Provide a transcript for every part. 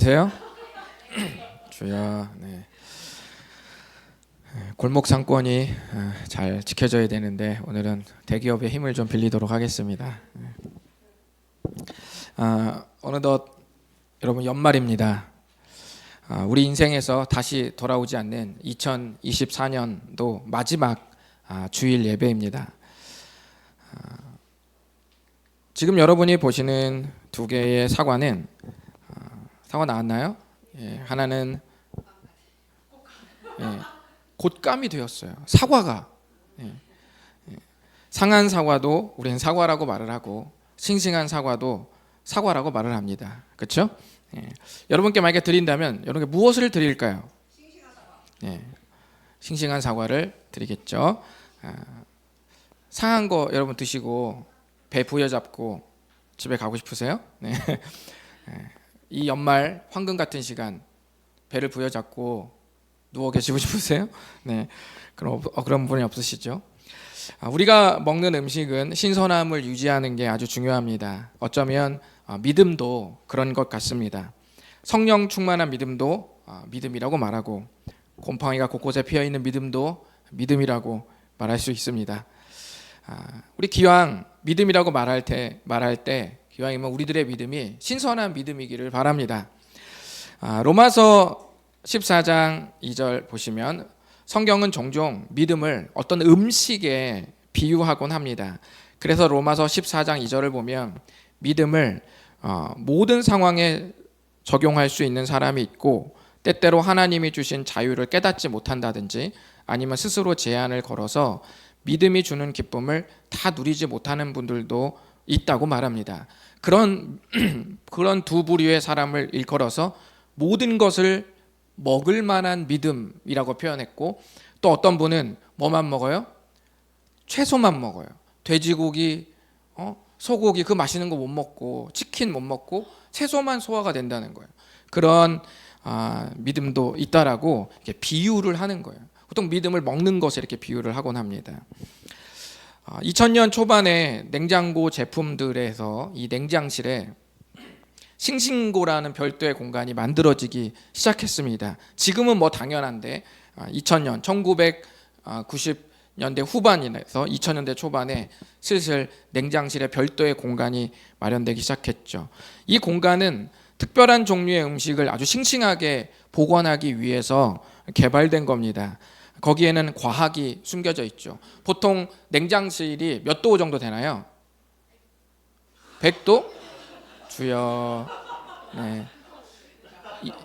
세요? 주여. 네. 골목 상권이 잘 지켜져야 되는데 오늘은 대기업의 힘을 좀 빌리도록 하겠습니다. 어느덧 여러분 연말입니다. 우리 인생에서 다시 돌아오지 않는 2024년도 마지막 주일 예배입니다. 지금 여러분이 보시는 두 개의 사과는 사과 나왔나요? 예, 하나는 곶감이 되었어요. 사과가 상한 사과도 우리는 사과라고 말을 하고 싱싱한 사과도 사과라고 말을 합니다. 그렇죠? 여러분께 만약에 드린다면 여러분께 무엇을 드릴까요? 싱싱한 사과를 드리겠죠. 상한 거 여러분 드시고 배 부여잡고 집에 가고 싶으세요? 네. 이 연말 황금 같은 시간 배를 부여잡고 누워 계시고 싶으세요? 네, 그런 분이 없으시죠? 우리가 먹는 음식은 신선함을 유지하는 게 아주 중요합니다. 어쩌면 믿음도 그런 것 같습니다. 성령 충만한 믿음도 믿음이라고 말하고 곰팡이가 곳곳에 피어 있는 믿음도 믿음이라고 말할 수 있습니다. 우리 기왕 믿음이라고 말할 때 기왕이면 우리들의 믿음이 신선한 믿음이기를 바랍니다. 로마서 14장 2절 보시면 성경은 종종 믿음을 어떤 음식에 비유하곤 합니다. 그래서 로마서 14장 2절을 보면 믿음을 모든 상황에 적용할 수 있는 사람이 있고 때때로 하나님이 주신 자유를 깨닫지 못한다든지 아니면 스스로 제한을 걸어서 믿음이 주는 기쁨을 다 누리지 못하는 분들도 있다고 말합니다. 그런 두 부류의 사람을 일컬어서 모든 것을 먹을 만한 믿음이라고 표현했고 또 어떤 분은 뭐만 먹어요? 채소만 먹어요. 돼지고기, 소고기 그 맛있는 거 못 먹고 치킨 못 먹고 채소만 소화가 된다는 거예요. 그런 믿음도 있다라고 이렇게 비유를 하는 거예요. 보통 믿음을 먹는 것에 이렇게 비유를 하곤 합니다. 2000년 초반에 냉장고 제품들에서 이 냉장실에 싱싱고라는 별도의 공간이 만들어지기 시작했습니다. 지금은 뭐 당연한데 2000년 1990년대 후반이라서 2000년대 초반에 슬슬 냉장실에 별도의 공간이 마련되기 시작했죠. 이 공간은 특별한 종류의 음식을 아주 싱싱하게 보관하기 위해서 개발된 겁니다. 거기에는 과학이 숨겨져 있죠. 보통 냉장실이 몇 도 정도 되나요? 100도? 주여. 네.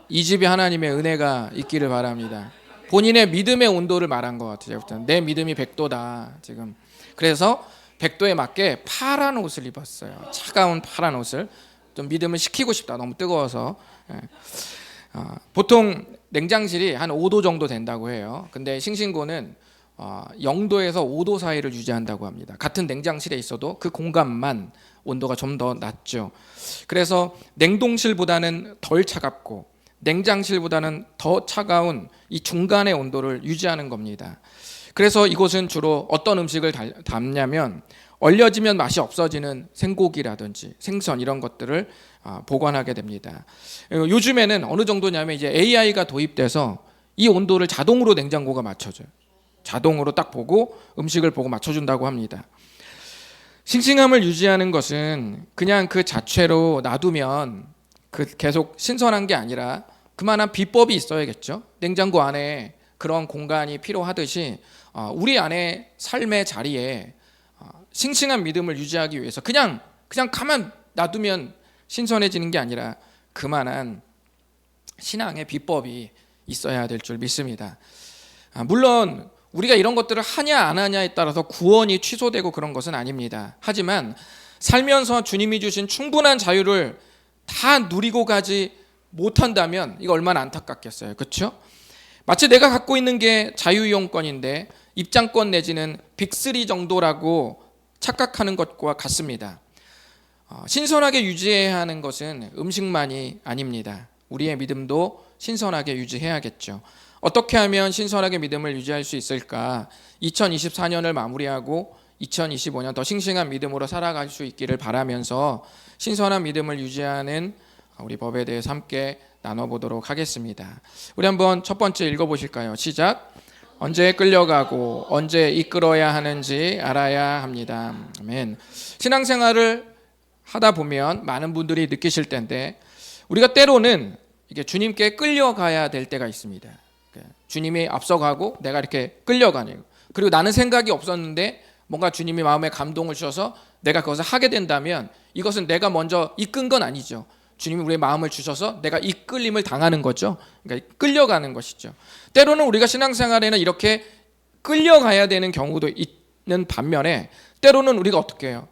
이 집에 하나님의 은혜가 있기를 바랍니다. 본인의 믿음의 온도를 말한 것 같아요. 내 믿음이 100도다 지금. 그래서 100도에 맞게 파란 옷을 입었어요. 차가운 파란 옷을. 좀 믿음을 식히고 싶다. 너무 뜨거워서. 보통 냉장실이 한 5도 정도 된다고 해요. 근데 싱싱고는 0도에서 5도 사이를 유지한다고 합니다. 같은 냉장실에 있어도 그 공간만 온도가 좀 더 낮죠. 그래서 냉동실보다는 덜 차갑고 냉장실보다는 더 차가운 이 중간의 온도를 유지하는 겁니다. 그래서 이곳은 주로 어떤 음식을 담냐면 얼려지면 맛이 없어지는 생고기라든지 생선 이런 것들을 보관하게 됩니다. 요즘에는 어느 정도냐면 이제 AI가 도입돼서 이 온도를 자동으로 냉장고가 맞춰줘요. 자동으로 딱 보고 음식을 보고 맞춰준다고 합니다. 싱싱함을 유지하는 것은 그냥 그 자체로 놔두면 계속 신선한 게 아니라 그만한 비법이 있어야겠죠. 냉장고 안에 그런 공간이 필요하듯이 우리 안에 삶의 자리에 싱싱한 믿음을 유지하기 위해서 그냥 가만 놔두면 신선해지는 게 아니라 그만한 신앙의 비법이 있어야 될 줄 믿습니다. 물론 우리가 이런 것들을 하냐 안 하냐에 따라서 구원이 취소되고 그런 것은 아닙니다. 하지만 살면서 주님이 주신 충분한 자유를 다 누리고 가지 못한다면 이거 얼마나 안타깝겠어요. 그렇죠? 마치 내가 갖고 있는 게 자유이용권인데 입장권 내지는 빅3 정도라고 착각하는 것과 같습니다. 신선하게 유지해야 하는 것은 음식만이 아닙니다. 우리의 믿음도 신선하게 유지해야겠죠. 어떻게 하면 신선하게 믿음을 유지할 수 있을까? 2024년을 마무리하고 2025년 더 싱싱한 믿음으로 살아갈 수 있기를 바라면서 신선한 믿음을 유지하는 우리 법에 대해서 함께 나눠보도록 하겠습니다. 우리 한번 첫 번째 읽어보실까요? 시작. 언제 끌려가고 언제 이끌어야 하는지 알아야 합니다. 아멘. 신앙생활을 하다 보면 많은 분들이 느끼실 텐데 우리가 때로는 이게 주님께 끌려가야 될 때가 있습니다. 주님이 앞서가고 내가 이렇게 끌려가네요. 그리고 나는 생각이 없었는데 뭔가 주님이 마음에 감동을 주셔서 내가 그것을 하게 된다면 이것은 내가 먼저 이끈 건 아니죠. 주님이 우리의 마음을 주셔서 내가 이끌림을 당하는 거죠. 그러니까 끌려가는 것이죠. 때로는 우리가 신앙생활에는 이렇게 끌려가야 되는 경우도 있는 반면에 때로는 우리가 어떻게 해요?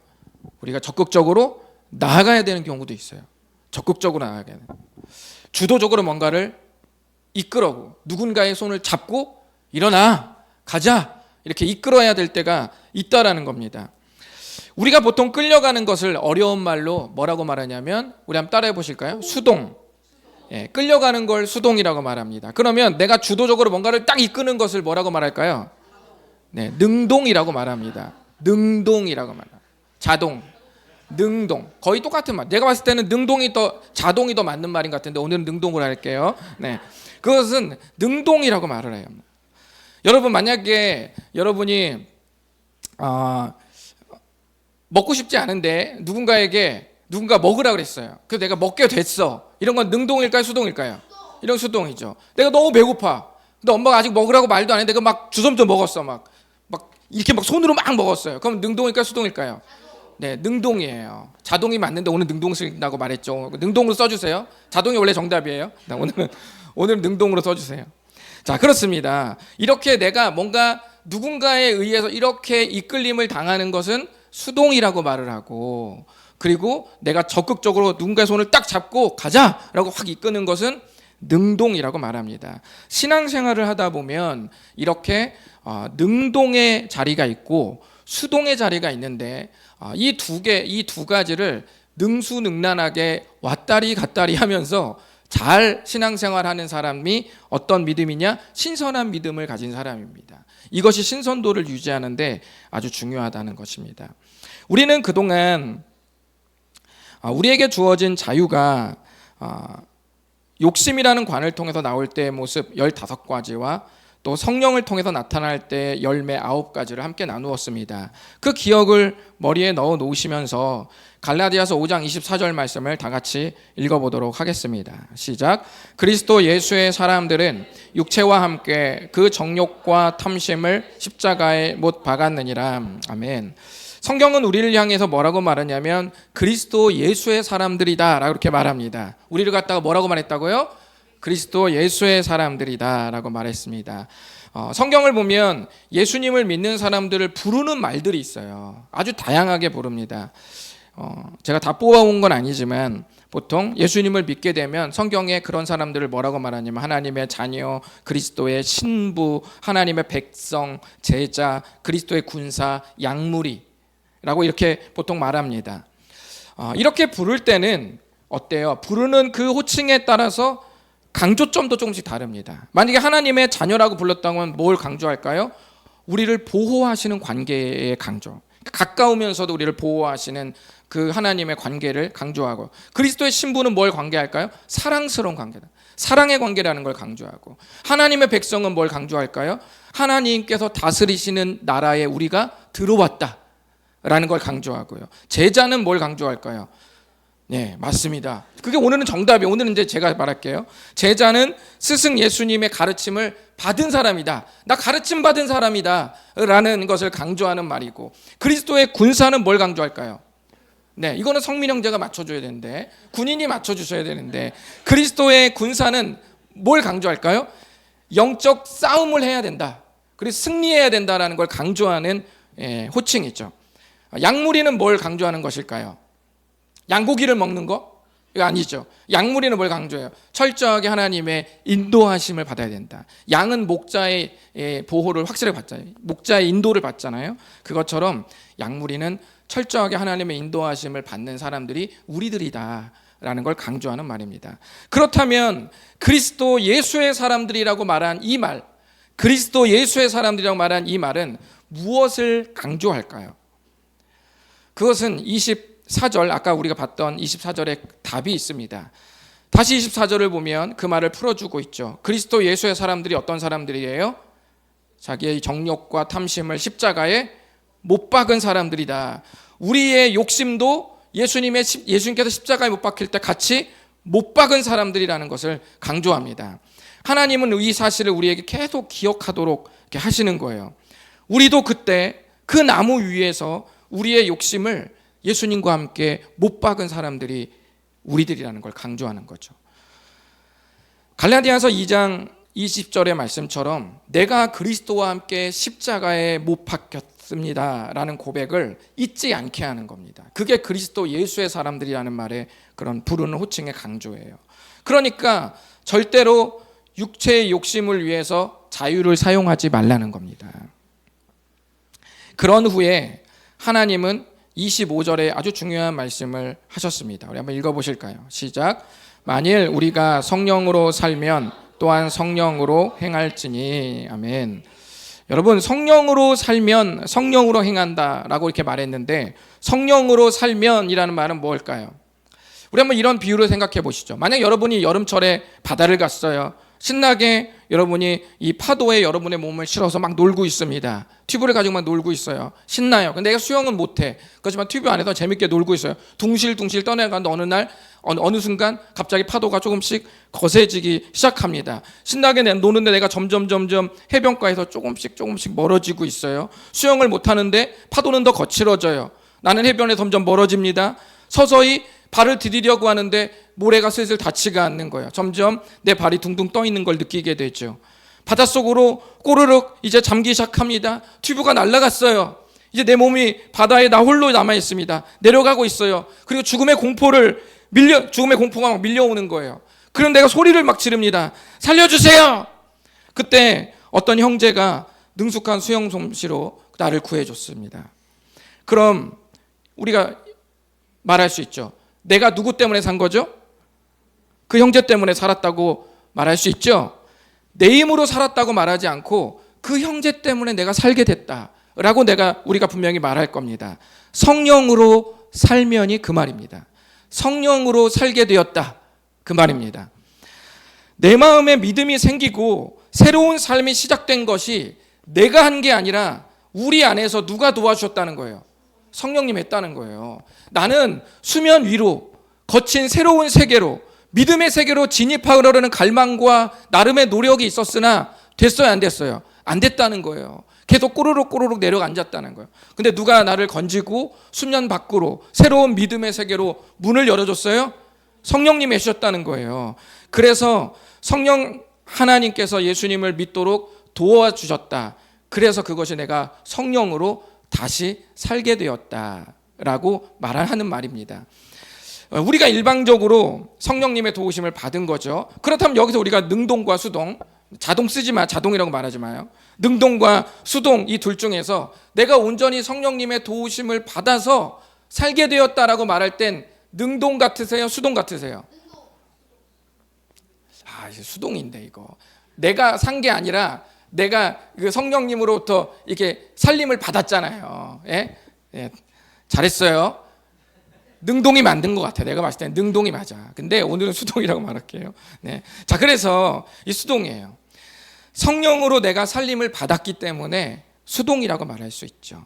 우리가 적극적으로 나아가야 되는 경우도 있어요. 적극적으로 나아가야 되는. 주도적으로 뭔가를 이끌어고 누군가의 손을 잡고 일어나 가자 이렇게 이끌어야 될 때가 있다라는 겁니다. 우리가 보통 끌려가는 것을 어려운 말로 뭐라고 말하냐면 우리 한번 따라해 보실까요? 수동. 끌려가는 걸 수동이라고 말합니다. 그러면 내가 주도적으로 뭔가를 딱 이끄는 것을 뭐라고 말할까요? 능동이라고 말합니다. 능동이라고 말합니다. 자동, 능동 거의 똑같은 말. 내가 봤을 때는 능동이 더 자동이 더 맞는 말인 것 같은데 오늘은 능동으로 할게요. 그것은 능동이라고 말을 해요. 여러분 만약에 여러분이 먹고 싶지 않은데 누군가 먹으라 그랬어요. 그래서 내가 먹게 됐어. 이런 건 능동일까요? 수동일까요? 이런 수동이죠. 내가 너무 배고파. 근데 엄마가 아직 먹으라고 말도 안 했는데 내가 막 주섬주섬 먹었어. 막 이렇게 막 손으로 막 먹었어요. 그럼 능동일까요? 수동일까요? 네, 능동이에요. 자동이 맞는데 오늘 능동 쓴다고 말했죠. 능동으로 써주세요. 자동이 원래 정답이에요. 오늘 능동으로 써주세요. 자, 그렇습니다. 이렇게 내가 뭔가 누군가에 의해서 이렇게 이끌림을 당하는 것은 수동이라고 말을 하고, 그리고 내가 적극적으로 누군가의 손을 딱 잡고 가자라고 확 이끄는 것은 능동이라고 말합니다. 신앙생활을 하다 보면 이렇게 능동의 자리가 있고 수동의 자리가 있는데 이 두 가지를 능수능란하게 왔다리 갔다리 하면서 잘 신앙생활하는 사람이 어떤 믿음이냐? 신선한 믿음을 가진 사람입니다. 이것이 신선도를 유지하는데 아주 중요하다는 것입니다. 우리는 그동안 우리에게 주어진 자유가 욕심이라는 관을 통해서 나올 때의 모습 15가지와 또 성령을 통해서 나타날 때 열매 9가지를 함께 나누었습니다. 그 기억을 머리에 넣어 놓으시면서 갈라디아서 5장 24절 말씀을 다 같이 읽어보도록 하겠습니다. 시작. 그리스도 예수의 사람들은 육체와 함께 그 정욕과 탐심을 십자가에 못 박았느니라. 아멘. 성경은 우리를 향해서 뭐라고 말하냐면 그리스도 예수의 사람들이다 라고 이렇게 말합니다. 우리를 갖다가 뭐라고 말했다고요? 그리스도 예수의 사람들이다 라고 말했습니다. 성경을 보면 예수님을 믿는 사람들을 부르는 말들이 있어요. 아주 다양하게 부릅니다. 제가 다 뽑아온 건 아니지만 보통 예수님을 믿게 되면 성경에 그런 사람들을 뭐라고 말하냐면 하나님의 자녀, 그리스도의 신부, 하나님의 백성, 제자, 그리스도의 군사, 양무리 라고 이렇게 보통 말합니다. 이렇게 부를 때는 어때요? 부르는 그 호칭에 따라서 강조점도 조금씩 다릅니다. 만약에 하나님의 자녀라고 불렀다면 뭘 강조할까요? 우리를 보호하시는 관계의 강조. 가까우면서도 우리를 보호하시는 그 하나님의 관계를 강조하고, 그리스도의 신부는 뭘 관계할까요? 사랑스러운 관계다. 사랑의 관계라는 걸 강조하고, 하나님의 백성은 뭘 강조할까요? 하나님께서 다스리시는 나라에 우리가 들어왔다 라는 걸 강조하고요. 제자는 뭘 강조할까요? 네, 맞습니다. 그게 오늘은 정답이에요. 오늘은 이제 제가 말할게요. 제자는 스승 예수님의 가르침을 받은 사람이다. 나 가르침 받은 사람이다 라는 것을 강조하는 말이고, 그리스도의 군사는 뭘 강조할까요? 네, 이거는 성민 형제가 맞춰줘야 되는데, 군인이 맞춰주셔야 되는데, 그리스도의 군사는 뭘 강조할까요? 영적 싸움을 해야 된다. 그리고 승리해야 된다라는 걸 강조하는 호칭이죠. 양무리는 뭘 강조하는 것일까요? 양고기를 먹는 거? 이거 아니죠. 양무리는 뭘 강조해요? 철저하게 하나님의 인도하심을 받아야 된다. 양은 목자의 보호를 확실하게 받잖아요. 목자의 인도를 받잖아요. 그것처럼 양무리는 철저하게 하나님의 인도하심을 받는 사람들이 우리들이다 라는 걸 강조하는 말입니다. 그렇다면 그리스도 예수의 사람들이라고 말한 이 말, 그리스도 예수의 사람들이라고 말한 이 말은 무엇을 강조할까요? 그것은 24절, 아까 우리가 봤던 24절에 답이 있습니다. 다시 24절을 보면 그 말을 풀어주고 있죠. 그리스도 예수의 사람들이 어떤 사람들이에요? 자기의 정욕과 탐심을 십자가에 못 박은 사람들이다. 우리의 욕심도 예수님께서 십자가에 못 박힐 때 같이 못 박은 사람들이라는 것을 강조합니다. 하나님은 이 사실을 우리에게 계속 기억하도록 이렇게 하시는 거예요. 우리도 그때 그 나무 위에서 우리의 욕심을 예수님과 함께 못 박은 사람들이 우리들이라는 걸 강조하는 거죠. 갈라디아서 2장 20절의 말씀처럼 내가 그리스도와 함께 십자가에 못 박혔습니다 라는 고백을 잊지 않게 하는 겁니다. 그게 그리스도 예수의 사람들이라는 말에 그런 부르는 호칭의 강조예요. 그러니까 절대로 육체의 욕심을 위해서 자유를 사용하지 말라는 겁니다. 그런 후에 하나님은 25절에 아주 중요한 말씀을 하셨습니다. 우리 한번 읽어보실까요? 시작. 만일 우리가 성령으로 살면 또한 성령으로 행할지니. 아멘. 여러분, 성령으로 살면 성령으로 행한다라고 이렇게 말했는데 성령으로 살면이라는 말은 뭘까요? 우리 한번 이런 비유를 생각해 보시죠. 만약 여러분이 여름철에 바다를 갔어요. 신나게 여러분이 이 파도에 여러분의 몸을 실어서 막 놀고 있습니다. 튜브를 가지고 막 놀고 있어요. 신나요. 근데 내가 수영은 못해. 그렇지만 튜브 안에서 재밌게 놀고 있어요. 둥실둥실 떠내가는데 어느 순간 갑자기 파도가 조금씩 거세지기 시작합니다. 신나게 노는데 내가 점점 해변가에서 조금씩 멀어지고 있어요. 수영을 못하는데 파도는 더 거칠어져요. 나는 해변에 점점 멀어집니다. 서서히 발을 디디려고 하는데 모래가 슬슬 닿지가 않는 거예요. 점점 내 발이 둥둥 떠 있는 걸 느끼게 되죠. 바닷속으로 꼬르륵 이제 잠기 시작합니다. 튜브가 날아갔어요. 이제 내 몸이 바다에 나 홀로 남아 있습니다. 내려가고 있어요. 그리고 죽음의 공포가 막 밀려오는 거예요. 그럼 내가 소리를 막 지릅니다. 살려주세요. 그때 어떤 형제가 능숙한 수영 솜씨로 나를 구해줬습니다. 그럼 우리가 말할 수 있죠. 내가 누구 때문에 산 거죠? 그 형제 때문에 살았다고 말할 수 있죠. 내 힘으로 살았다고 말하지 않고 그 형제 때문에 내가 살게 됐다라고 우리가 분명히 말할 겁니다. 성령으로 살면이 그 말입니다. 성령으로 살게 되었다 그 말입니다. 내 마음에 믿음이 생기고 새로운 삶이 시작된 것이 내가 한 게 아니라 우리 안에서 누가 도와주셨다는 거예요. 성령님 했다는 거예요. 나는 수면 위로 거친 새로운 세계로 믿음의 세계로 진입하려는 갈망과 나름의 노력이 있었으나 됐어요, 안 됐어요? 안 됐다는 거예요. 계속 꼬르륵 내려가 앉았다는 거예요. 근데 누가 나를 건지고 수면 밖으로 새로운 믿음의 세계로 문을 열어줬어요? 성령님이 해주셨다는 거예요. 그래서 성령 하나님께서 예수님을 믿도록 도와주셨다. 그래서 그것이 내가 성령으로 다시 살게 되었다라고 말하는 말입니다. 우리가 일방적으로 성령님의 도우심을 받은 거죠. 그렇다면 여기서 우리가 능동과 수동, 자동 쓰지 마, 자동이라고 말하지 마요. 능동과 수동 이 둘 중에서 내가 온전히 성령님의 도우심을 받아서 살게 되었다라고 말할 땐 능동 같으세요? 수동 같으세요? 수동인데 이거. 내가 산 게 아니라 내가 그 성령님으로부터 이렇게 살림을 받았잖아요. 예? 예. 잘했어요. 능동이 만든 것 같아. 내가 봤을 때 능동이 맞아. 근데 오늘은 수동이라고 말할게요. 네. 자, 그래서 이 수동이에요. 성령으로 내가 살림을 받았기 때문에 수동이라고 말할 수 있죠.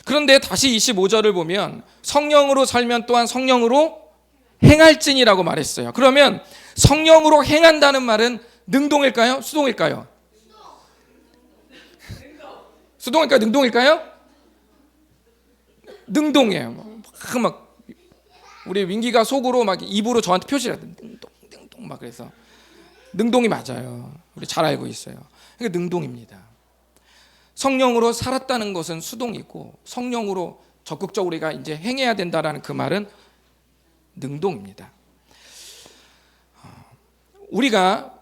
그런데 다시 25절을 보면 성령으로 살면 또한 성령으로 행할지니라고 말했어요. 그러면 성령으로 행한다는 말은 능동일까요? 수동일까요? 수동일까요? 능동일까요? 능동이에요. 막 우리 윙기가 속으로 막 입으로 저한테 표시를 해요. 능동 막 그래서 능동이 맞아요. 우리 잘 알고 있어요. 이게 능동입니다. 성령으로 살았다는 것은 수동이고 성령으로 적극적으로 우리가 이제 행해야 된다라는 그 말은 능동입니다. 우리가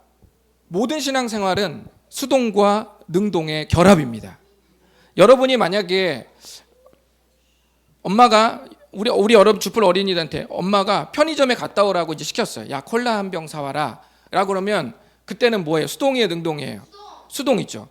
모든 신앙생활은 수동과 능동의 결합입니다. 여러분이 만약에 엄마가 우리 여러분 주플 어린이들한테 엄마가 편의점에 갔다 오라고 이제 시켰어요. 야, 콜라 한 병 사와라. 라고 그러면 그때는 뭐예요? 수동이에요, 능동이에요? 수동이죠.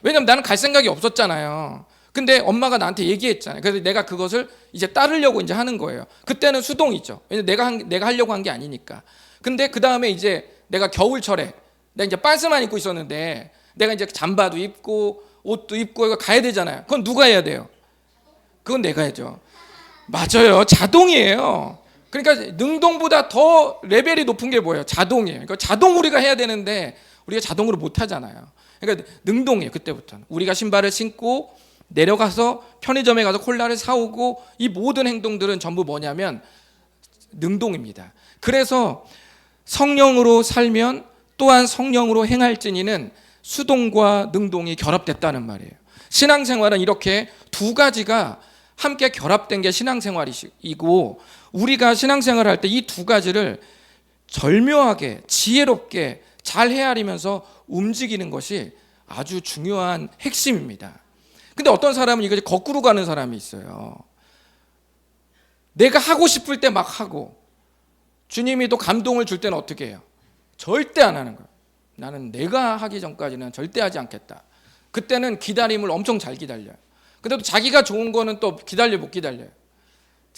왜냐면 나는 갈 생각이 없었잖아요. 근데 엄마가 나한테 얘기했잖아요. 그래서 내가 그것을 이제 따르려고 이제 하는 거예요. 그때는 수동이죠. 왜냐면 내가 하려고 한 게 아니니까. 근데 그 다음에 이제 내가 겨울철에 내가 이제 빤스만 입고 있었는데 내가 이제 잠바도 입고 옷도 입고 이거 가야 되잖아요. 그건 누가 해야 돼요? 그건 내가 해야죠. 맞아요. 자동이에요. 그러니까 능동보다 더 레벨이 높은 게 뭐예요? 자동이에요. 그러니까 자동 우리가 해야 되는데 우리가 자동으로 못 하잖아요. 그러니까 능동이에요. 그때부터는 우리가 신발을 신고 내려가서 편의점에 가서 콜라를 사오고 이 모든 행동들은 전부 뭐냐면 능동입니다. 그래서 성령으로 살면 또한 성령으로 행할지니는 수동과 능동이 결합됐다는 말이에요. 신앙생활은 이렇게 두 가지가 함께 결합된 게 신앙생활이고, 우리가 신앙생활을 할 때 이 두 가지를 절묘하게 지혜롭게 잘 헤아리면서 움직이는 것이 아주 중요한 핵심입니다. 근데 어떤 사람은 이거 거꾸로 가는 사람이 있어요. 내가 하고 싶을 때 막 하고, 주님이 또 감동을 줄 때는 어떻게 해요? 절대 안 하는 거예요. 나는 내가 하기 전까지는 절대 하지 않겠다. 그때는 기다림을 엄청 잘 기다려요. 근데 또 자기가 좋은 거는 또 기다려 못 기다려요.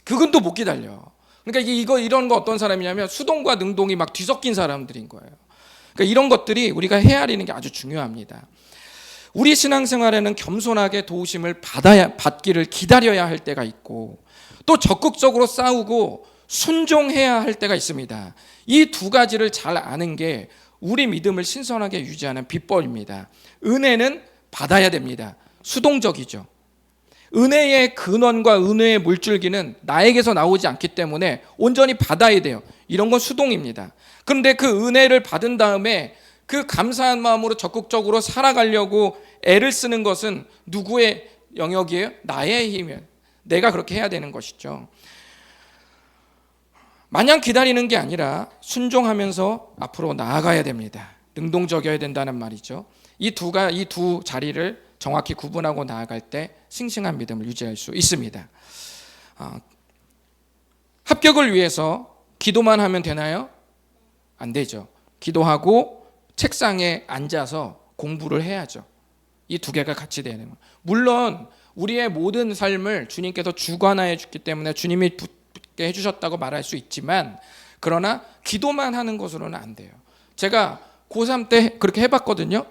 그건 또 못 기다려. 그러니까 이런 거 어떤 사람이냐면 수동과 능동이 막 뒤섞인 사람들인 거예요. 그러니까 이런 것들이 우리가 헤아리는 게 아주 중요합니다. 우리 신앙생활에는 겸손하게 도우심을 받기를 기다려야 할 때가 있고, 또 적극적으로 싸우고 순종해야 할 때가 있습니다. 이 두 가지를 잘 아는 게 우리 믿음을 신선하게 유지하는 비법입니다. 은혜는 받아야 됩니다. 수동적이죠. 은혜의 근원과 은혜의 물줄기는 나에게서 나오지 않기 때문에 온전히 받아야 돼요. 이런 건 수동입니다. 그런데 그 은혜를 받은 다음에 그 감사한 마음으로 적극적으로 살아가려고 애를 쓰는 것은 누구의 영역이에요? 나의 힘이에요. 내가 그렇게 해야 되는 것이죠. 마냥 기다리는 게 아니라 순종하면서 앞으로 나아가야 됩니다. 능동적이어야 된다는 말이죠. 이 두 자리를 정확히 구분하고 나아갈 때 싱싱한 믿음을 유지할 수 있습니다. 합격을 위해서 기도만 하면 되나요? 안 되죠. 기도하고 책상에 앉아서 공부를 해야죠. 이 두 개가 같이 되는 거예요. 물론 우리의 모든 삶을 주님께서 주관하여 주기 때문에 주님이 붙게 해주셨다고 말할 수 있지만, 그러나 기도만 하는 것으로는 안 돼요. 제가 고3 때 그렇게 해봤거든요.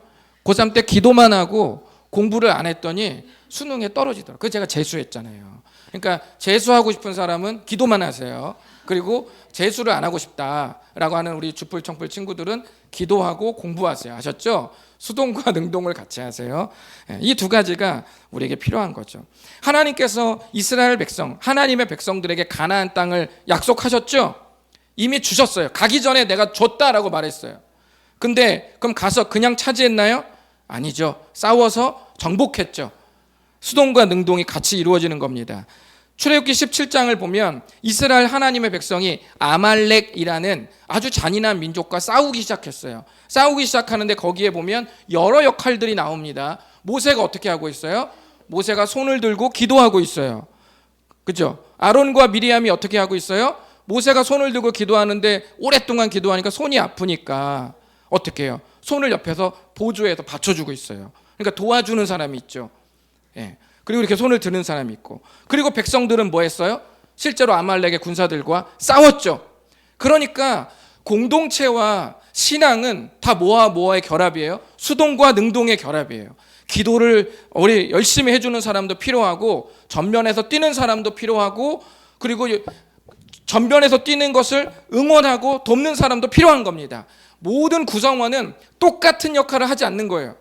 고3 때 기도만 하고 공부를 안 했더니 수능에 떨어지더라고요. 그래서 제가 재수했잖아요. 그러니까 재수하고 싶은 사람은 기도만 하세요. 그리고 재수를 안 하고 싶다라고 하는 우리 주풀청풀 친구들은 기도하고 공부하세요. 아셨죠? 수동과 능동을 같이 하세요. 이 두 가지가 우리에게 필요한 거죠. 하나님께서 이스라엘 백성, 하나님의 백성들에게 가나안 땅을 약속하셨죠? 이미 주셨어요. 가기 전에 내가 줬다라고 말했어요. 근데 그럼 가서 그냥 차지했나요? 아니죠. 싸워서 정복했죠. 수동과 능동이 같이 이루어지는 겁니다. 출애굽기 17장을 보면 이스라엘 하나님의 백성이 아말렉이라는 아주 잔인한 민족과 싸우기 시작했어요. 싸우기 시작하는데 거기에 보면 여러 역할들이 나옵니다. 모세가 어떻게 하고 있어요? 모세가 손을 들고 기도하고 있어요. 그죠? 아론과 미리암이 어떻게 하고 있어요? 모세가 손을 들고 기도하는데 오랫동안 기도하니까 손이 아프니까 어떻게 해요? 손을 옆에서 보조해서 받쳐주고 있어요. 그러니까 도와주는 사람이 있죠. 예. 그리고 이렇게 손을 드는 사람이 있고, 그리고 백성들은 뭐 했어요? 실제로 아말렉의 군사들과 싸웠죠. 그러니까 공동체와 신앙은 다 뭐와의 결합이에요? 수동과 능동의 결합이에요. 기도를 우리 열심히 해주는 사람도 필요하고, 전면에서 뛰는 사람도 필요하고, 그리고 전면에서 뛰는 것을 응원하고 돕는 사람도 필요한 겁니다. 모든 구성원은 똑같은 역할을 하지 않는 거예요.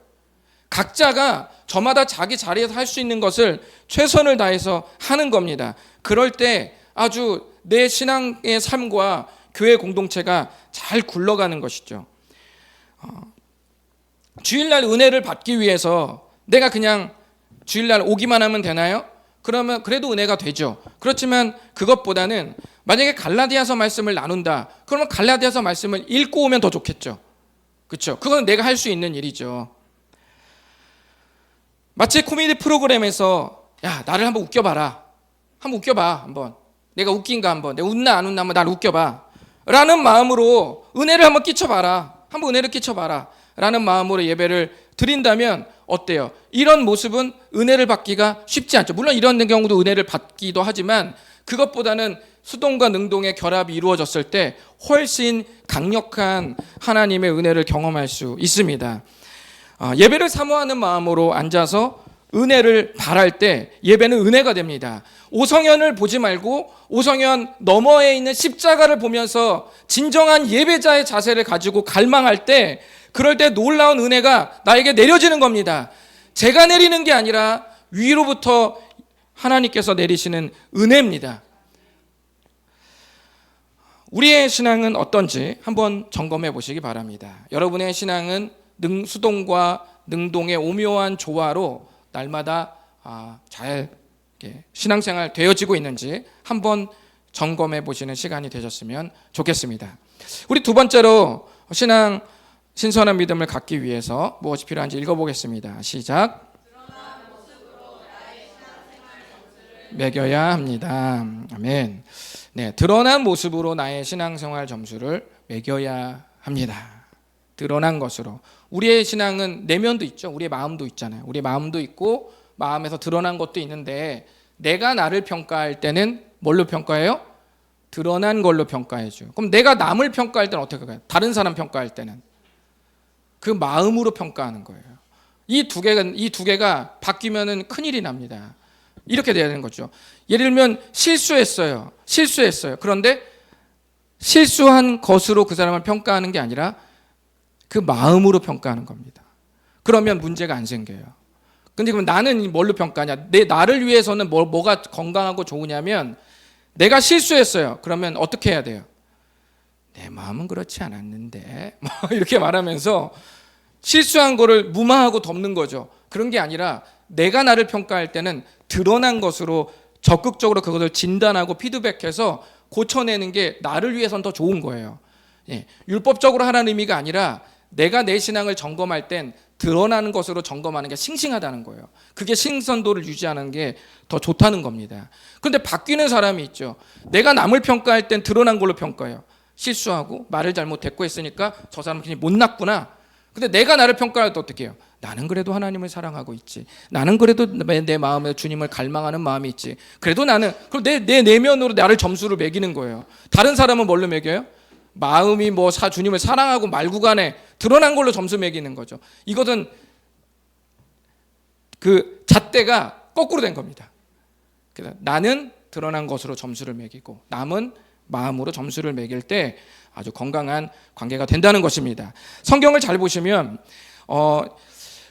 각자가 저마다 자기 자리에서 할 수 있는 것을 최선을 다해서 하는 겁니다. 그럴 때 아주 내 신앙의 삶과 교회 공동체가 잘 굴러가는 것이죠. 주일날 은혜를 받기 위해서 내가 그냥 주일날 오기만 하면 되나요? 그러면 그래도 은혜가 되죠. 그렇지만 그것보다는 만약에 갈라디아서 말씀을 나눈다, 그러면 갈라디아서 말씀을 읽고 오면 더 좋겠죠. 그렇죠? 그건 내가 할 수 있는 일이죠. 마치 코미디 프로그램에서 야, 나를 한번 웃겨봐라. 한번 웃겨봐. 한번. 내가 웃긴가 한번. 내가 웃나 안 웃나 한번 나를 웃겨봐. 라는 마음으로 은혜를 한번 끼쳐봐라. 한번 은혜를 끼쳐봐라. 라는 마음으로 예배를 드린다면 어때요? 이런 모습은 은혜를 받기가 쉽지 않죠. 물론 이런 경우도 은혜를 받기도 하지만 그것보다는 수동과 능동의 결합이 이루어졌을 때 훨씬 강력한 하나님의 은혜를 경험할 수 있습니다. 예배를 사모하는 마음으로 앉아서 은혜를 바랄 때 예배는 은혜가 됩니다. 오성현을 보지 말고 오성현 너머에 있는 십자가를 보면서 진정한 예배자의 자세를 가지고 갈망할 때, 그럴 때 놀라운 은혜가 나에게 내려지는 겁니다. 제가 내리는 게 아니라 위로부터 하나님께서 내리시는 은혜입니다. 우리의 신앙은 어떤지 한번 점검해 보시기 바랍니다. 여러분의 신앙은 수동과 능동의 오묘한 조화로 날마다 잘 신앙생활 되어지고 있는지 한번 점검해 보시는 시간이 되셨으면 좋겠습니다. 우리 두 번째로 신선한 믿음을 갖기 위해서 무엇이 필요한지 읽어보겠습니다. 시작. 매겨야 합니다. 아멘. 네, 드러난 모습으로 나의 신앙생활 점수를 매겨야 합니다. 드러난 것으로. 우리의 신앙은 내면도 있죠. 우리의 마음도 있잖아요. 우리의 마음도 있고 마음에서 드러난 것도 있는데, 내가 나를 평가할 때는 뭘로 평가해요? 드러난 걸로 평가해줘요. 그럼 내가 남을 평가할 때는 어떻게 할까요? 다른 사람 평가할 때는 그 마음으로 평가하는 거예요. 이 두 개가 바뀌면은 큰일이 납니다. 이렇게 돼야 되는 거죠. 예를 들면 실수했어요. 그런데 실수한 것으로 그 사람을 평가하는 게 아니라 그 마음으로 평가하는 겁니다. 그러면 문제가 안 생겨요. 근데 그럼 나는 뭘로 평가하냐? 나를 위해서는 뭐가 건강하고 좋으냐면, 내가 실수했어요. 그러면 어떻게 해야 돼요? 내 마음은 그렇지 않았는데 이렇게 말하면서 실수한 거를 무마하고 덮는 거죠. 그런 게 아니라 내가 나를 평가할 때는 드러난 것으로 적극적으로 그것을 진단하고 피드백해서 고쳐내는 게 나를 위해서는 더 좋은 거예요. 율법적으로 하라는 의미가 아니라 내가 내 신앙을 점검할 땐 드러나는 것으로 점검하는 게 싱싱하다는 거예요. 그게 신선도를 유지하는 게 더 좋다는 겁니다. 그런데 바뀌는 사람이 있죠. 내가 남을 평가할 땐 드러난 걸로 평가해요. 실수하고 말을 잘못했고 했으니까 저 사람은 그냥 못났구나. 근데 내가 나를 평가할 때 어떻게 해요? 나는 그래도 하나님을 사랑하고 있지. 나는 그래도 내 마음에 주님을 갈망하는 마음이 있지. 그래도 나는, 그럼 내 내면으로 나를 점수를 매기는 거예요. 다른 사람은 뭘로 매겨요? 마음이 주님을 사랑하고 말고 간에 드러난 걸로 점수 매기는 거죠. 이것은 그 잣대가 거꾸로 된 겁니다. 그래서 나는 드러난 것으로 점수를 매기고 남은 마음으로 점수를 매길 때 아주 건강한 관계가 된다는 것입니다. 성경을 잘 보시면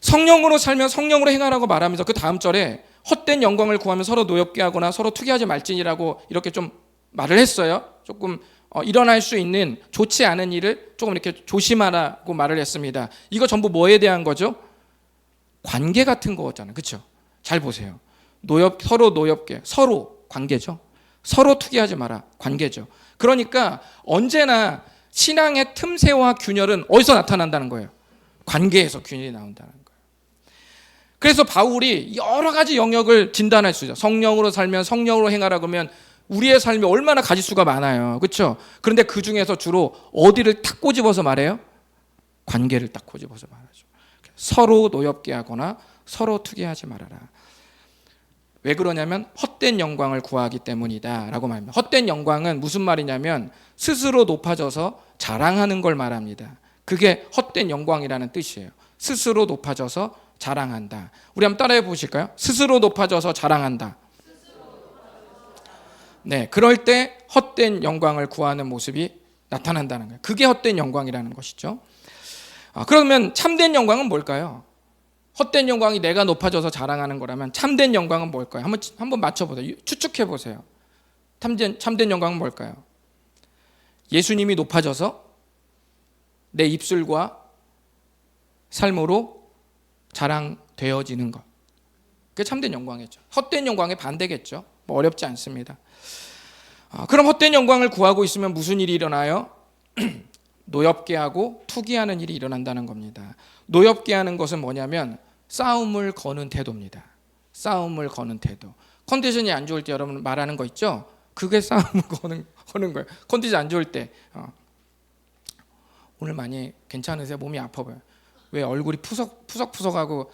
성령으로 살면 성령으로 행하라고 말하면서 그 다음 절에 헛된 영광을 구하면 서로 노엽게 하거나 서로 투기하지 말지니라고 이렇게 좀 말을 했어요. 조금 일어날 수 있는 좋지 않은 일을 조금 이렇게 조심하라고 말을 했습니다. 이거 전부 뭐에 대한 거죠? 관계 같은 거잖아요. 그렇죠? 잘 보세요. 서로 노엽게, 서로 관계죠. 서로 투기하지 마라, 관계죠. 그러니까 언제나 신앙의 틈새와 균열은 어디서 나타난다는 거예요? 관계에서 균열이 나온다는 거예요. 그래서 바울이 여러 가지 영역을 진단할 수 있어요. 성령으로 살면 성령으로 행하라 그러면 우리의 삶이 얼마나 가지수가 많아요. 그렇죠? 그런데 그 중에서 주로 어디를 탁 꼬집어서 말해요? 관계를 딱 꼬집어서 말하죠. 서로 노엽게 하거나 서로 투기하지 말아라. 왜 그러냐면 헛된 영광을 구하기 때문이다 라고 말합니다. 헛된 영광은 무슨 말이냐면 스스로 높아져서 자랑하는 걸 말합니다. 그게 헛된 영광이라는 뜻이에요. 스스로 높아져서 자랑한다. 우리 한번 따라해 보실까요? 스스로 높아져서 자랑한다. 네, 그럴 때 헛된 영광을 구하는 모습이 나타난다는 거예요. 그게 헛된 영광이라는 것이죠. 그러면 참된 영광은 뭘까요? 헛된 영광이 내가 높아져서 자랑하는 거라면 참된 영광은 뭘까요? 한번 맞춰보세요. 추측해 보세요. 참된 영광은 뭘까요? 예수님이 높아져서 내 입술과 삶으로 자랑되어지는 것. 그게 참된 영광이죠. 헛된 영광의 반대겠죠. 어렵지 않습니다. 그럼 헛된 영광을 구하고 있으면 무슨 일이 일어나요? 노엽게 하고 투기하는 일이 일어난다는 겁니다. 노엽게 하는 것은 뭐냐면 싸움을 거는 태도입니다. 싸움을 거는 태도. 컨디션이 안 좋을 때 여러분 말하는 거 있죠? 그게 싸움을 거는 거예요. 컨디션 안 좋을 때 오늘 많이 괜찮으세요? 몸이 아파 보여요. 왜 얼굴이 푸석푸석하고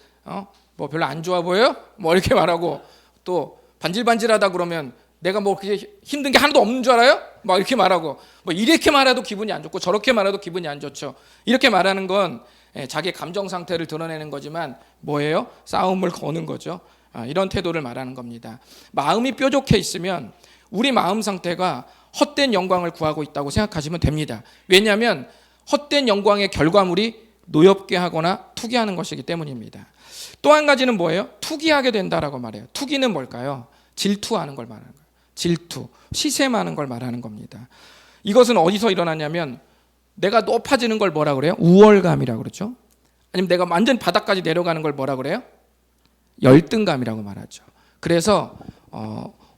뭐 별로 안 좋아 보여요? 뭐 이렇게 말하고 또 반질반질하다 그러면 내가 뭐 그렇게 힘든 게 하나도 없는 줄 알아요? 막 이렇게 말하고, 뭐 이렇게 말해도 기분이 안 좋고 저렇게 말해도 기분이 안 좋죠. 이렇게 말하는 건 자기 감정 상태를 드러내는 거지만 뭐예요? 싸움을 거는 거죠. 이런 태도를 말하는 겁니다. 마음이 뾰족해 있으면 우리 마음 상태가 헛된 영광을 구하고 있다고 생각하시면 됩니다. 왜냐하면 헛된 영광의 결과물이 노엽게 하거나 투기하는 것이기 때문입니다. 또 한 가지는 뭐예요? 투기하게 된다라고 말해요. 투기는 뭘까요? 질투하는 걸 말하는 거예요. 질투, 시샘하는 걸 말하는 겁니다. 이것은 어디서 일어나냐면 내가 높아지는 걸 뭐라 그래요? 우월감이라고 그러죠. 아니면 내가 완전 바닥까지 내려가는 걸 뭐라 그래요? 열등감이라고 말하죠. 그래서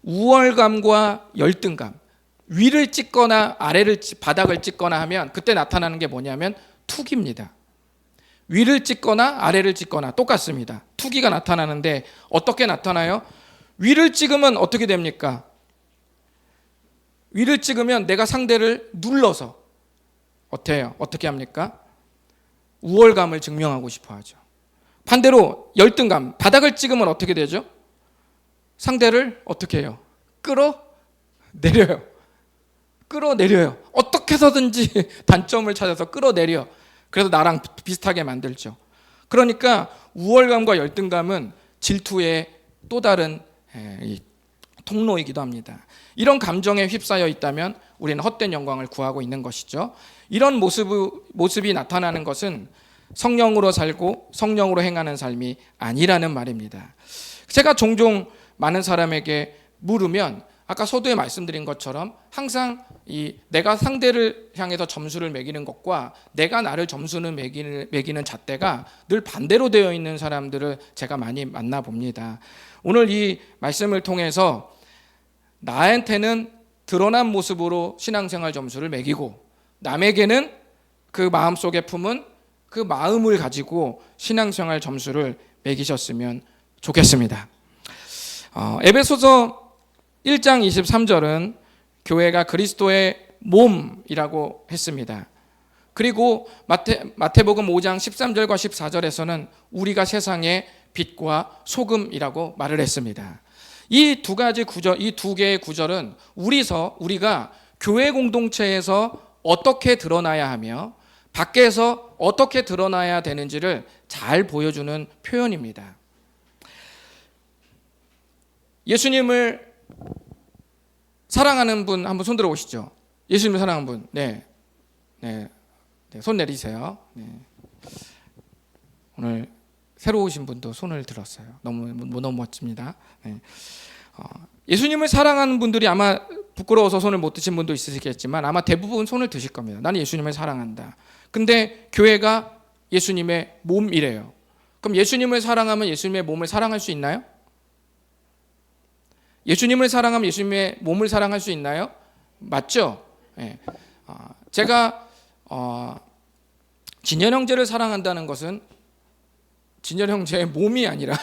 우월감과 열등감, 위를 찍거나 바닥을 찍거나 하면 그때 나타나는 게 뭐냐면 투기입니다. 위를 찍거나 아래를 찍거나 똑같습니다. 투기가 나타나는데 어떻게 나타나요? 위를 찍으면 어떻게 됩니까? 위를 찍으면 내가 상대를 눌러서 어때요? 어떻게 합니까? 우월감을 증명하고 싶어 하죠. 반대로 열등감, 바닥을 찍으면 어떻게 되죠? 상대를 어떻게 해요? 끌어내려요. 어떻게 해서든지 단점을 찾아서 끌어내려. 그래서 나랑 비슷하게 만들죠. 그러니까 우월감과 열등감은 질투의 또 다른 통로이기도 합니다. 이런 감정에 휩싸여 있다면 우리는 헛된 영광을 구하고 있는 것이죠. 이런 모습이 나타나는 것은 성령으로 살고 성령으로 행하는 삶이 아니라는 말입니다. 제가 종종 많은 사람에게 물으면 아까 서두에 말씀드린 것처럼 항상 내가 상대를 향해서 점수를 매기는 것과 내가 나를 점수를 매기는 잣대가 늘 반대로 되어 있는 사람들을 제가 많이 만나봅니다. 오늘 이 말씀을 통해서 나한테는 드러난 모습으로 신앙생활 점수를 매기고 남에게는 그 마음속에 품은 그 마음을 가지고 신앙생활 점수를 매기셨으면 좋겠습니다. 에베소서 1장 23절은 교회가 그리스도의 몸이라고 했습니다. 그리고 마태복음 5장 13절과 14절에서는 우리가 세상의 빛과 소금이라고 말을 했습니다. 이 두 가지 구절, 이 두 개의 구절은 우리가 교회 공동체에서 어떻게 드러나야 하며 밖에서 어떻게 드러나야 되는지를 잘 보여주는 표현입니다. 예수님을 사랑하는 분 한번 손 들어 보시죠. 예수님을 사랑하는 분, 네, 손 내리세요. 네. 오늘 새로 오신 분도 손을 들었어요. 너무 멋집니다. 네. 예수님을 사랑하는 분들이 아마 부끄러워서 손을 못 드신 분도 있으시겠지만 아마 대부분 손을 드실 겁니다. 나는 예수님을 사랑한다. 근데 교회가 예수님의 몸이래요. 그럼 예수님을 사랑하면 예수님의 몸을 사랑할 수 있나요? 예수님을 사랑하면 예수님의 몸을 사랑할 수 있나요? 맞죠? 네. 제가 진열 형제를 사랑한다는 것은 진열 형제의 몸이 아니라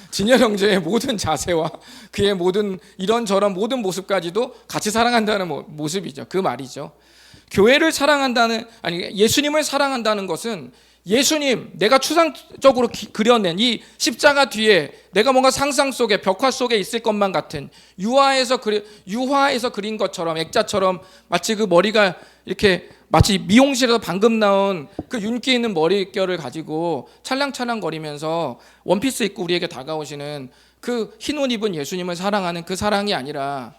진열 형제의 모든 자세와 그의 모든 이런저런 모든 모습까지도 같이 사랑한다는 모습이죠. 그 말이죠. 교회를 예수님을 사랑한다는 것은 예수님, 내가 추상적으로 그려낸 이 십자가 뒤에 내가 뭔가 상상 속에 벽화 속에 있을 것만 같은 유화에서 그린 것처럼 액자처럼 마치 그 머리가 이렇게 마치 미용실에서 방금 나온 그 윤기 있는 머릿결을 가지고 찰랑찰랑 거리면서 원피스 입고 우리에게 다가오시는 그 흰 옷 입은 예수님을 사랑하는 그 사랑이 아니라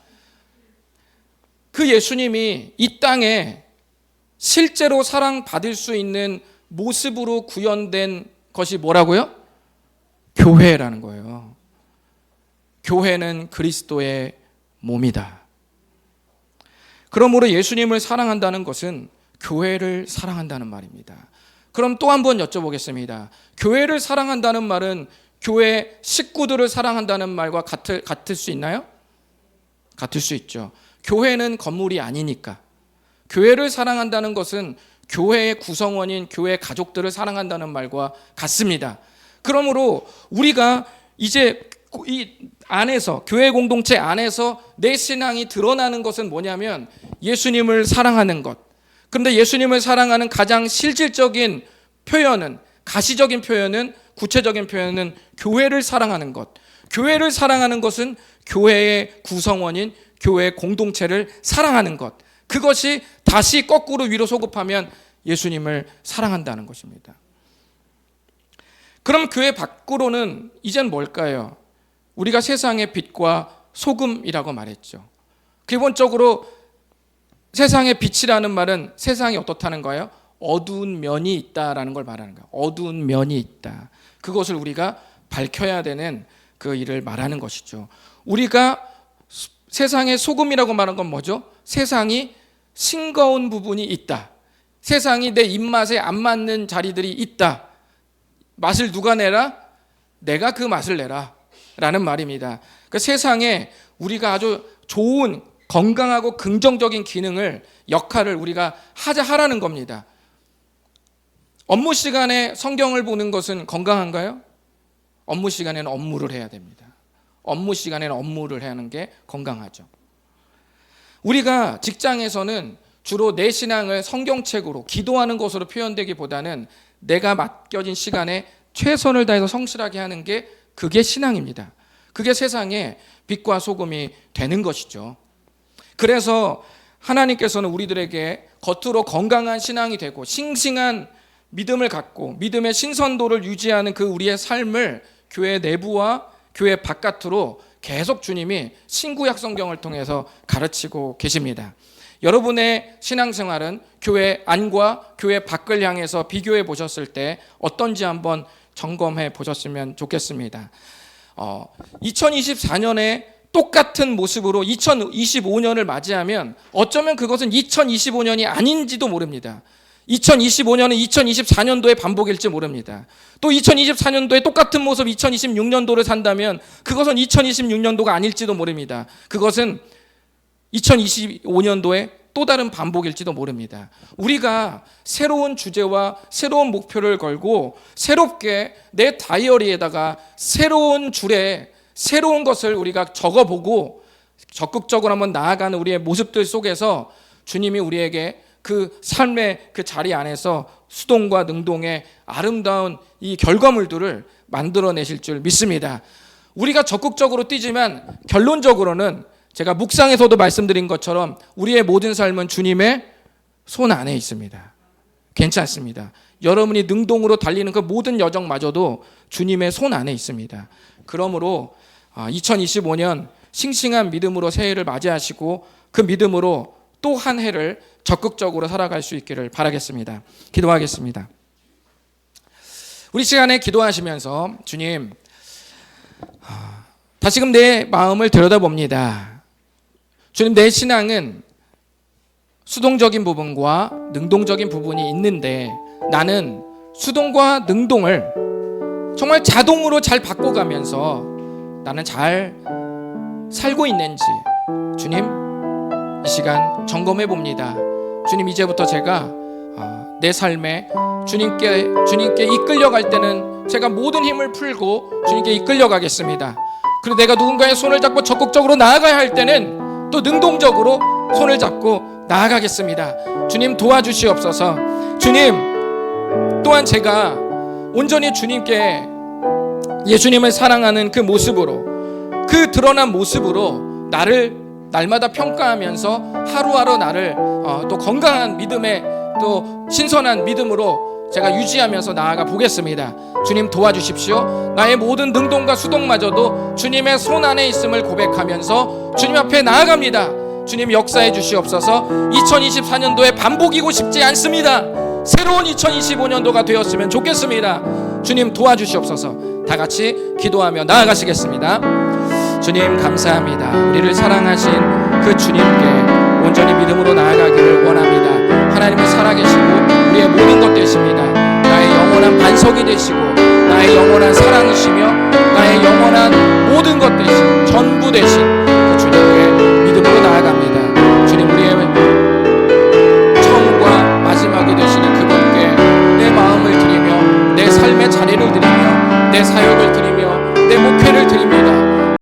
그 예수님이 이 땅에 실제로 사랑받을 수 있는 모습으로 구현된 것이 뭐라고요? 교회라는 거예요. 교회는 그리스도의 몸이다. 그러므로 예수님을 사랑한다는 것은 교회를 사랑한다는 말입니다. 그럼 또 한 번 여쭤보겠습니다. 교회를 사랑한다는 말은 교회 식구들을 사랑한다는 말과 같을 수 있나요? 같을 수 있죠. 교회는 건물이 아니니까. 교회를 사랑한다는 것은 교회의 구성원인 교회 가족들을 사랑한다는 말과 같습니다. 그러므로 우리가 이제 이 안에서 교회 공동체 안에서 내 신앙이 드러나는 것은 뭐냐면 예수님을 사랑하는 것. 그런데 예수님을 사랑하는 가장 실질적인 표현은 가시적인 표현은 구체적인 표현은 교회를 사랑하는 것. 교회를 사랑하는 것은 교회의 구성원인 교회 공동체를 사랑하는 것, 그것이 다시 거꾸로 위로 소급하면 예수님을 사랑한다는 것입니다. 그럼 교회 밖으로는 이젠 뭘까요? 우리가 세상의 빛과 소금이라고 말했죠. 기본적으로 세상의 빛이라는 말은 세상이 어떻다는 거예요? 어두운 면이 있다라는 걸 말하는 거예요. 어두운 면이 있다. 그것을 우리가 밝혀야 되는 그 일을 말하는 것이죠. 우리가 세상의 소금이라고 말한 건 뭐죠? 세상이 싱거운 부분이 있다. 세상이 내 입맛에 안 맞는 자리들이 있다. 맛을 누가 내라? 내가 그 맛을 내라 라는 말입니다. 그 세상에 우리가 아주 좋은 건강하고 긍정적인 기능을, 역할을 우리가 하라는 겁니다. 업무 시간에 성경을 보는 것은 건강한가요? 업무 시간에는 업무를 해야 됩니다. 업무 시간에는 업무를 하는 게 건강하죠. 우리가 직장에서는 주로 내 신앙을 성경책으로 기도하는 것으로 표현되기보다는 내가 맡겨진 시간에 최선을 다해서 성실하게 하는 게 그게 신앙입니다. 그게 세상의 빛과 소금이 되는 것이죠. 그래서 하나님께서는 우리들에게 겉으로 건강한 신앙이 되고 싱싱한 믿음을 갖고 믿음의 신선도를 유지하는 그 우리의 삶을 교회 내부와 교회 바깥으로 계속 주님이 신구약 성경을 통해서 가르치고 계십니다. 여러분의 신앙생활은 교회 안과 교회 밖을 향해서 비교해 보셨을 때 어떤지 한번 점검해 보셨으면 좋겠습니다. 2024년에 똑같은 모습으로 2025년을 맞이하면 어쩌면 그것은 2025년이 아닌지도 모릅니다. 2025년은 2024년도의 반복일지 모릅니다. 또 2024년도에 똑같은 모습 2026년도를 산다면 그것은 2026년도가 아닐지도 모릅니다. 그것은 2025년도에 또 다른 반복일지도 모릅니다. 우리가 새로운 주제와 새로운 목표를 걸고 새롭게 내 다이어리에다가 새로운 줄에 새로운 것을 우리가 적어보고 적극적으로 한번 나아가는 우리의 모습들 속에서 주님이 우리에게 그 삶의 그 자리 안에서 수동과 능동의 아름다운 이 결과물들을 만들어내실 줄 믿습니다. 우리가 적극적으로 뛰지만 결론적으로는 제가 묵상에서도 말씀드린 것처럼 우리의 모든 삶은 주님의 손 안에 있습니다. 괜찮습니다. 여러분이 능동으로 달리는 그 모든 여정마저도 주님의 손 안에 있습니다. 그러므로 2025년 싱싱한 믿음으로 새해를 맞이하시고 그 믿음으로 또 한 해를 적극적으로 살아갈 수 있기를 바라겠습니다. 기도하겠습니다. 우리 시간에 기도하시면서 주님, 다시금 내 마음을 들여다봅니다. 주님, 내 신앙은 수동적인 부분과 능동적인 부분이 있는데 나는 수동과 능동을 정말 자동으로 잘 바꿔가면서 나는 잘 살고 있는지 주님, 이 시간 점검해 봅니다. 주님, 이제부터 제가 내 삶에 주님께 이끌려갈 때는 제가 모든 힘을 풀고 주님께 이끌려가겠습니다. 그리고 내가 누군가의 손을 잡고 적극적으로 나아가야 할 때는 또 능동적으로 손을 잡고 나아가겠습니다. 주님, 도와주시옵소서. 주님, 또한 제가 온전히 주님께 예수님을 사랑하는 그 모습으로, 그 드러난 모습으로 나를 날마다 평가하면서 하루하루 나를 또 건강한 믿음의 또 신선한 믿음으로 제가 유지하면서 나아가 보겠습니다. 주님, 도와주십시오. 나의 모든 능동과 수동마저도 주님의 손 안에 있음을 고백하면서 주님 앞에 나아갑니다. 주님, 역사해 주시옵소서. 2024년도에 반복이고 싶지 않습니다. 새로운 2025년도가 되었으면 좋겠습니다. 주님, 도와주시옵소서. 다 같이 기도하며 나아가시겠습니다. 주님, 감사합니다. 우리를 사랑하신 그 주님께 온전히 믿음으로 나아가기를 원합니다. 하나님은 살아계시고 우리의 모든 것 되십니다. 나의 영원한 반석이 되시고 나의 영원한 사랑이시며 나의 영원한 모든 것 되신 전부 되신 그 주님께 믿음으로 나아갑니다. 주님, 우리의 처음과 마지막이 되시는 그분께 내 마음을 드리며 내 삶의 자리를 드리며 내 사역을